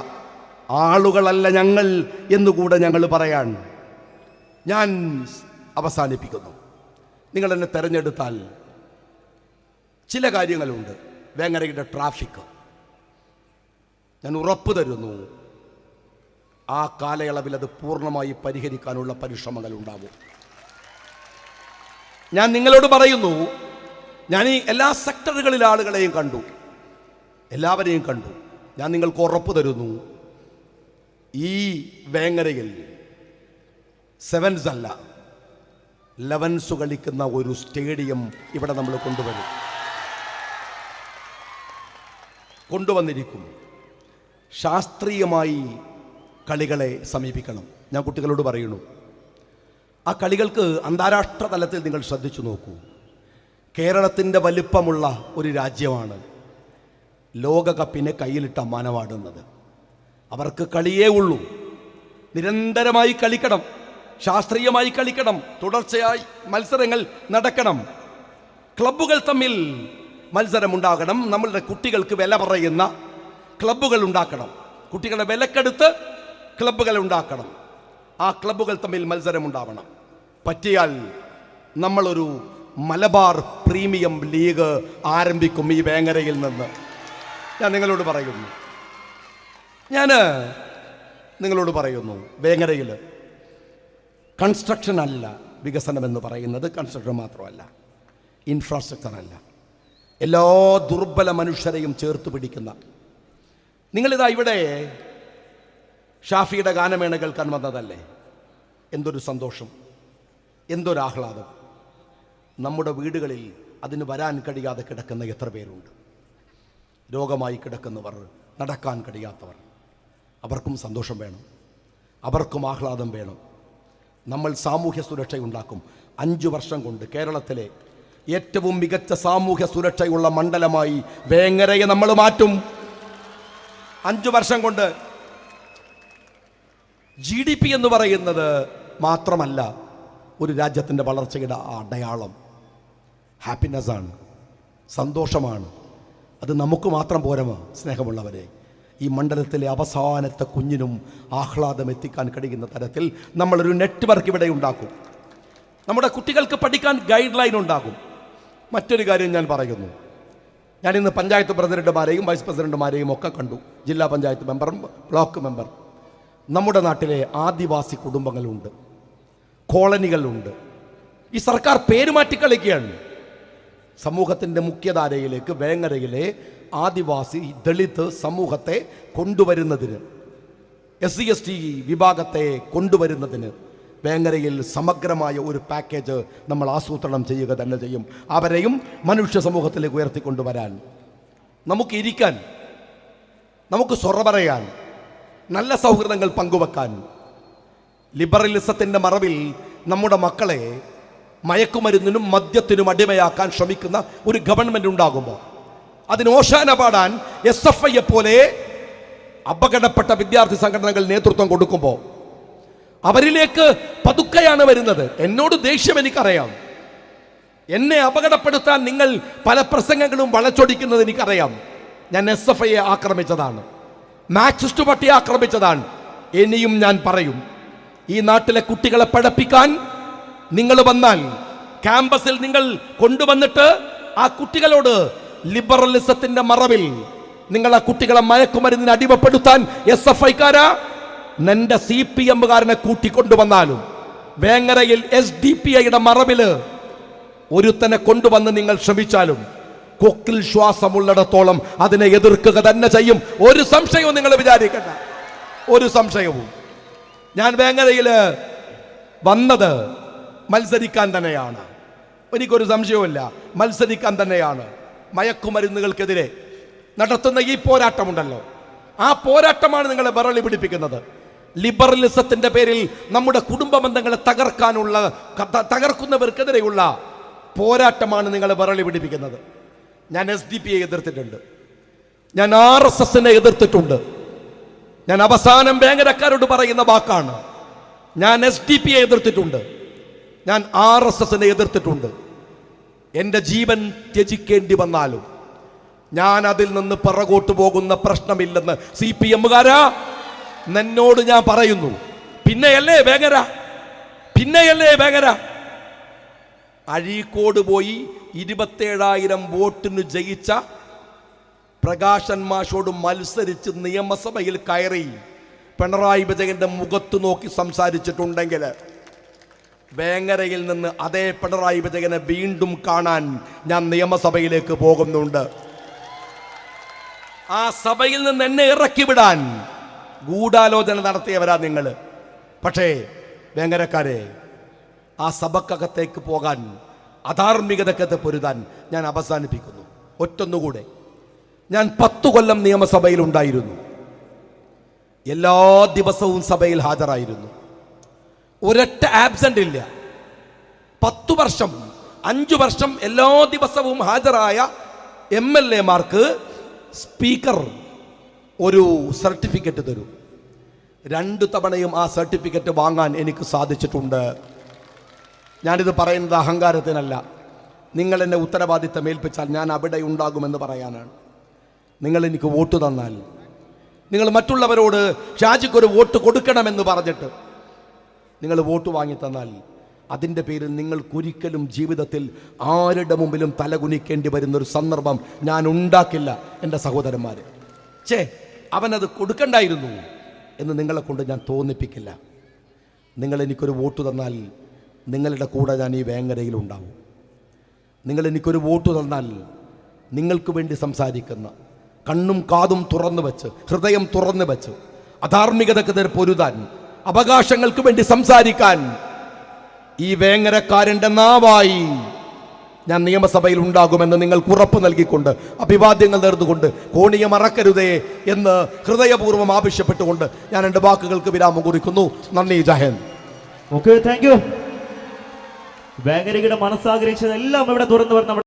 ആളുകളല്ല ഞങ്ങൾ എന്നുകൂടെ ഞങ്ങൾ പറയാൻ ഞാൻ അവസാനിപ്പിക്കുന്നു. നിങ്ങൾ എന്നെ തെരഞ്ഞെടുത്താൽ ചില കാര്യങ്ങളുണ്ട്. വേങ്ങരയുടെ ട്രാഫിക് ഞാൻ ഉറപ്പ് തരുന്നു, ആ കാലയളവിൽ അത് പൂർണ്ണമായി പരിഹരിക്കാനുള്ള പരിശ്രമങ്ങൾ ഉണ്ടാവും. ഞാൻ നിങ്ങളോട് പറയുന്നു, ഞാൻ ഈ എല്ലാ സെക്ടറുകളിലെ ആളുകളെയും കണ്ടു, എല്ലാവരെയും കണ്ടു. ഞാൻ നിങ്ങൾക്ക് ഉറപ്പ് തരുന്നു, ഈ വേങ്ങരയിൽ സെവൻസ് അല്ല 11s കളിക്കുന്ന ഒരു സ്റ്റേഡിയം ഇവിടെ നമ്മൾ കൊണ്ടുവന്നിരിക്കും. ശാസ്ത്രീയമായി കളികളെ സമീപിക്കണം. ഞാൻ കുട്ടികളോട് പറയുന്നു, ആ കളികൾക്ക് അന്താരാഷ്ട്ര തലത്തിൽ നിങ്ങൾ ശ്രദ്ധിച്ചു നോക്കൂ. കേരളത്തിൻ്റെ വലിപ്പമുള്ള ഒരു രാജ്യമാണ് ലോകകപ്പിനെ കയ്യിലിട്ട മാനവാടുന്നത്. അവർക്ക് കളിയേ ഉള്ളൂ. നിരന്തരമായി കളിക്കണം, ശാസ്ത്രീയമായി കളിക്കണം, തുടർച്ചയായി മത്സരങ്ങൾ നടക്കണം, ക്ലബ്ബുകൾ തമ്മിൽ മത്സരമുണ്ടാകണം. നമ്മളുടെ കുട്ടികൾക്ക് വില പറയുന്ന ക്ലബ്ബുകൾ ഉണ്ടാക്കണം, കുട്ടികളുടെ വിലക്കെടുത്ത് ക്ലബ്ബുകൾ ഉണ്ടാക്കണം. ആ ക്ലബ്ബുകൾ തമ്മിൽ മത്സരമുണ്ടാവണം. പറ്റിയാൽ നമ്മളൊരു മലബാർ പ്രീമിയം ലീഗ് ആരംഭിക്കും ഈ വേങ്ങരയിൽ നിന്ന്. ഞാൻ നിങ്ങളോട് പറയുന്നു, വേങ്ങരയിൽ കൺസ്ട്രക്ഷൻ അല്ല വികസനം എന്ന് പറയുന്നത്. കൺസ്ട്രക്ഷൻ മാത്രമല്ല, ഇൻഫ്രാസ്ട്രക്ചർ അല്ല, എല്ലാ ദുർബല മനുഷ്യരെയും ചേർത്ത് പിടിക്കുന്ന. നിങ്ങളിതാ ഇവിടെ ഷാഫിയുടെ ഗാനമേള കേൾക്കാൻ വന്നതല്ലേ? എന്തൊരു സന്തോഷം, എന്തൊരാഹ്ലാദം. നമ്മുടെ വീടുകളിൽ അതിന് വരാൻ കഴിയാതെ കിടക്കുന്ന എത്ര പേരുണ്ട്. രോഗമായി കിടക്കുന്നവർ, നടക്കാൻ കഴിയാത്തവർ, അവർക്കും സന്തോഷം വേണം, അവർക്കും ആഹ്ലാദം വേണം. നമ്മൾ സാമൂഹ്യ സുരക്ഷയുണ്ടാക്കും. 5 വർഷം കൊണ്ട് കേരളത്തിലെ ഏറ്റവും മികച്ച സാമൂഹ്യ സുരക്ഷയുള്ള മണ്ഡലമായി വേങ്ങരയെ നമ്മൾ മാറ്റും. 5 വർഷം കൊണ്ട്. GDP എന്ന് പറയുന്നത് മാത്രമല്ല ഒരു രാജ്യത്തിൻ്റെ വളർച്ചയുടെ അടയാളം. ഹാപ്പിനെസ്സാണ്, സന്തോഷമാണ്. അത് നമുക്ക് മാത്രം പോരമോ സ്നേഹമുള്ളവരെ? ഈ മണ്ഡലത്തിലെ അവസാനത്തെ കുഞ്ഞിനും ആഹ്ലാദം എത്തിക്കാൻ കഴിയുന്ന തരത്തിൽ നമ്മളൊരു നെറ്റ്വർക്ക് ഇവിടെ ഉണ്ടാക്കും. നമ്മുടെ കുട്ടികൾക്ക് പഠിക്കാൻ ഗൈഡ് ലൈൻ ഉണ്ടാകും. മറ്റൊരു കാര്യം ഞാൻ പറയുന്നു, ഞാനിന്ന് പഞ്ചായത്ത് പ്രസിഡന്റുമാരെയും വൈസ് പ്രസിഡന്റുമാരെയും ഒക്കെ കണ്ടു, ജില്ലാ പഞ്ചായത്ത് മെമ്പറും ബ്ലോക്ക് മെമ്പർ. നമ്മുടെ നാട്ടിലെ ആദിവാസി കുടുംബങ്ങളുണ്ട്, കോളനികളുണ്ട്. ഈ സർക്കാർ പേര് മാറ്റി കളിക്കുകയാണ്. സമൂഹത്തിൻ്റെ മുഖ്യധാരയിലേക്ക് വേങ്ങരയിലെ ആദിവാസി ദളിത് സമൂഹത്തെ കൊണ്ടുവരുന്നതിന്, SC/ST വിഭാഗത്തെ കൊണ്ടുവരുന്നതിന് വേങ്ങരയിൽ സമഗ്രമായ ഒരു പാക്കേജ് നമ്മൾ ആസൂത്രണം ചെയ്യുക തന്നെ ചെയ്യും. അവരെയും മനുഷ്യ സമൂഹത്തിലേക്ക് ഉയർത്തിക്കൊണ്ടുവരാൻ, നമുക്ക് ഇരിക്കാൻ, നമുക്ക് സൊറ പറയാൻ, നല്ല സൗഹൃദങ്ങൾ പങ്കുവെക്കാൻ. ലിബറലിസത്തിൻ്റെ മറവിൽ നമ്മുടെ മക്കളെ മയക്കുമരുന്നിനും മദ്യത്തിനും അടിമയാക്കാൻ ശ്രമിക്കുന്ന ഒരു ഗവൺമെൻറ് ഉണ്ടാകുമ്പോൾ അതിന് ഓശാന പാടാൻ SFI പോലെ അപകടപ്പെട്ട വിദ്യാർത്ഥി സംഘടനകൾ നേതൃത്വം കൊടുക്കുമ്പോൾ അവരിലേക്ക് പതുക്കെയാണ് വരുന്നത്. എന്നോട് ദേഷ്യം എനിക്കറിയാം. എന്നെ അപകടപ്പെടുത്താൻ നിങ്ങൾ പല പ്രസംഗങ്ങളും വളച്ചൊടിക്കുന്നത് എനിക്കറിയാം. ഞാൻ SFI ആക്രമിച്ചതാണ്, മാർക്സിസ്റ്റ് പാർട്ടിയെ ആക്രമിച്ചതാണ്. ഇനിയും ഞാൻ പറയും, ഈ നാട്ടിലെ കുട്ടികളെ പഠിപ്പിക്കാൻ നിങ്ങൾ വന്നാൽ ക്യാമ്പസിൽ നിങ്ങൾ കൊണ്ടുവന്നിട്ട് ആ കുട്ടികളോട് ലിബറലിസത്തിന്റെ മറവിൽ നിങ്ങൾ ആ കുട്ടികളെ മയക്കുമരുന്നിന് അടിമപ്പെടുത്താൻ SFI-ക്കാരാ നിന്റെ CPM-കാരനെ കൂട്ടിക്കൊണ്ടുവന്നാലും വേങ്ങരയിൽ SDPI-യുടെ മറവില് ഒരുത്തനെ കൊണ്ടുവന്ന് നിങ്ങൾ ശ്രമിച്ചാലും കൊക്കിൽ ശ്വാസമുള്ളിടത്തോളം അതിനെ എതിർക്കുക തന്നെ ചെയ്യും. ഒരു സംശയവും നിങ്ങൾ വിചാരിക്കണ്ട, ഒരു സംശയവും. ഞാൻ വേങ്ങരയില് വന്നത് മത്സരിക്കാൻ തന്നെയാണ്, എനിക്കൊരു സംശയവുമില്ല, മത്സരിക്കാൻ തന്നെയാണ്. മയക്കുമരുന്നുകൾക്കെതിരെ നടത്തുന്ന ഈ പോരാട്ടമുണ്ടല്ലോ, ആ പോരാട്ടമാണ് നിങ്ങളെ വിറളി പിടിപ്പിക്കുന്നത്. ലിബറലിസത്തിന്റെ പേരിൽ നമ്മുടെ കുടുംബ ബന്ധങ്ങളെ തകർക്കുന്നവർക്കെതിരെയുള്ള പോരാട്ടമാണ് നിങ്ങളെ വിറളി പിടിപ്പിക്കുന്നത്. ഞാൻ SDP എതിർത്തിട്ടുണ്ട്, ഞാൻ RSS എതിർത്തിട്ടുണ്ട്. ഞാൻ അവസാനം വേങ്ങരക്കാരോട് പറയുന്ന വാക്കാണ്, ഞാൻ SDP എതിർത്തിട്ടുണ്ട്, ഞാൻ RSS എതിർത്തിട്ടുണ്ട്. എൻ്റെ ജീവൻ ത്യജിക്കേണ്ടി വന്നാലും ഞാൻ അതിൽ നിന്ന് പിറകോട്ട് പോകുന്ന പ്രശ്നമില്ലെന്ന് CPM-കാരാ എന്നോട് ഞാൻ പറയുന്നു. പിന്നെയല്ലേ വേങ്ങര അഴീക്കോട് പോയി 27,000 വോട്ടിന് ജയിച്ച പ്രകാശൻ മാഷോട് മത്സരിച്ച് നിയമസഭയിൽ കയറി പിണറായി വിജയന്റെ മുഖത്ത് നോക്കി സംസാരിച്ചിട്ടുണ്ടെങ്കിൽ വേങ്ങരയിൽ നിന്ന് അതേ പിണറായി വിജയനെ വീണ്ടും കാണാൻ ഞാൻ നിയമസഭയിലേക്ക് പോകുന്നുണ്ട്. ആ സഭയിൽ നിന്ന് എന്നെ ഇറക്കി വിടാൻ ഗൂഢാലോചന നടത്തിയവരാ നിങ്ങൾ. പക്ഷേ വേങ്ങരക്കാരെ, ആ സഭക്കകത്തേക്ക് പോകാൻ, അധാർമികതക്കത്തെ പൊരുതാൻ ഞാൻ അവസാനിപ്പിക്കുന്നു. ഒറ്റൊന്നുകൂടെ, ഞാൻ 10 കൊല്ലം നിയമസഭയിൽ ഉണ്ടായിരുന്നു. എല്ലാ ദിവസവും സഭയിൽ ഹാജരായിരുന്നു. ഒരൊറ്റ ആബ്സെന്റ് ഇല്ല. 10 വർഷം 5 വർഷം എല്ലാ ദിവസവും ഹാജരായ MLA-മാർക്ക് സ്പീക്കർ ഒരു സർട്ടിഫിക്കറ്റ് തരും. 2 തവണയും ആ സർട്ടിഫിക്കറ്റ് വാങ്ങാൻ എനിക്ക് സാധിച്ചിട്ടുണ്ട്. ഞാനിത് പറയുന്നത് അഹങ്കാരത്തിനല്ല. നിങ്ങൾ എന്നെ ഉത്തരവാദിത്തം ഏൽപ്പിച്ചാൽ ഞാൻ അവിടെ ഉണ്ടാകുമെന്ന് പറയാനാണ്. നിങ്ങൾ എനിക്ക് വോട്ട് തന്നാൽ, നിങ്ങൾ മറ്റുള്ളവരോട് ഷാജിക്കൊരു വോട്ട് കൊടുക്കണമെന്ന് പറഞ്ഞിട്ട് നിങ്ങൾ വോട്ട് വാങ്ങി തന്നാൽ, അതിൻ്റെ പേരിൽ നിങ്ങൾക്കൊരിക്കലും ജീവിതത്തിൽ ആരുടെ മുമ്പിലും തലകുനിക്കേണ്ടി വരുന്നൊരു സന്ദർഭം ഞാൻ ഉണ്ടാക്കില്ല. എൻ്റെ സഹോദരന്മാർ, അവനത് കൊടുക്കണ്ടായിരുന്നു എന്ന് നിങ്ങളെ കൊണ്ട് ഞാൻ തോന്നിപ്പിക്കില്ല. നിങ്ങൾ എനിക്കൊരു വോട്ട് തന്നാൽ നിങ്ങളുടെ കൂടെ ഞാൻ ഈ വേങ്ങരയിൽ ഉണ്ടാവും. നിങ്ങൾ എനിക്കൊരു വോട്ട് തന്നാൽ നിങ്ങൾക്ക് വേണ്ടി സംസാരിക്കുന്ന, കണ്ണും കാതും തുറന്നു വെച്ച്, ഹൃദയം തുറന്നു വെച്ച്, അധാർമികതക്കെതിരെ പൊരുതാൻ, അവകാശങ്ങൾക്ക് വേണ്ടി സംസാരിക്കാൻ ഈ വേങ്ങരക്കാരൻ്റെ നാവായി ഞാൻ നിയമസഭയിൽ ഉണ്ടാകുമെന്ന് നിങ്ങൾക്ക് ഉറപ്പ് നൽകിക്കൊണ്ട്, അഭിവാദ്യങ്ങൾ നേർന്നുകൊണ്ട്, കോണിയെ മറക്കരുതേ എന്ന് ഹൃദയപൂർവ്വം ആവശ്യപ്പെട്ടുകൊണ്ട് ഞാൻ എൻ്റെ വാക്കുകൾക്ക് വിരാമം കുറിക്കുന്നു. നന്ദി. ജയ്. Okay, thank you. വേങ്ങരയുടെ മനസ്സാഗ്രഹിച്ചതെല്ലാം ഇവിടെ തുറന്നു പറഞ്ഞ